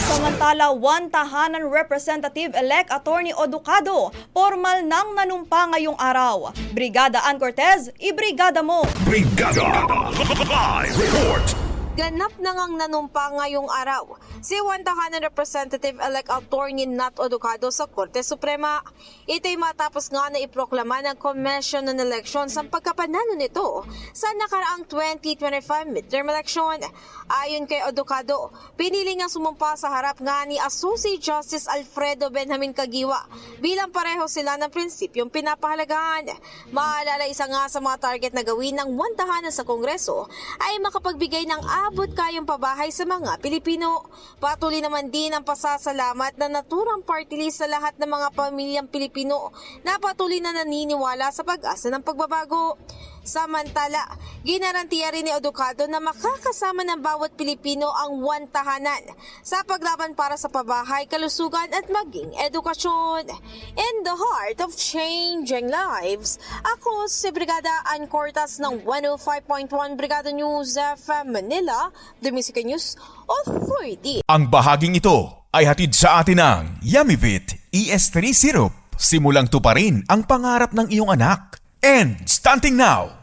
Samantala, one tahanan Representative-elect Attorney Oducado, formal nang nanumpa ngayong araw. Brigada Ann Cortez, ibrigada mo! Brigada Live Report. Ganap na ngang nanumpa ngayong araw si Wantahanan Representative-elect Attorney Nat Oducado sa Korte Suprema. Ito'y matapos nga na iproklama ng Commission on Elections ang pagkapanalo nito sa nakaraang 2025 midterm election. Ayon kay Oducado, pinili nga sumumpa sa harap nga ni Associate Justice Alfredo Benjamin Caguiwa bilang pareho sila ng prinsipyong pinapahalagahan. Maalala, isa nga sa mga target na gawin ng Wantahanan sa Kongreso ay makapagbigay ng abot kayang pabahay sa mga Pilipino. Patuloy naman din ang pasasalamat na naturang party list sa lahat ng mga pamilyang Pilipino na patuloy na naniniwala sa pag-asa ng pagbabago. Samantala, ginarantiya rin ni Oducado na makakasama ng bawat Pilipino ang Wantahanan sa paglaban para sa pabahay, kalusugan at maging edukasyon. In the heart of changing lives, ako si Brigada Ann Cortez ng 105.1 Brigada News FM Manila, The Music News Authority. Ang bahaging ito ay hatid sa atin ng Yummyvit ES3 Syrup. Simulang tuparin ang pangarap ng iyong anak. And stunting now,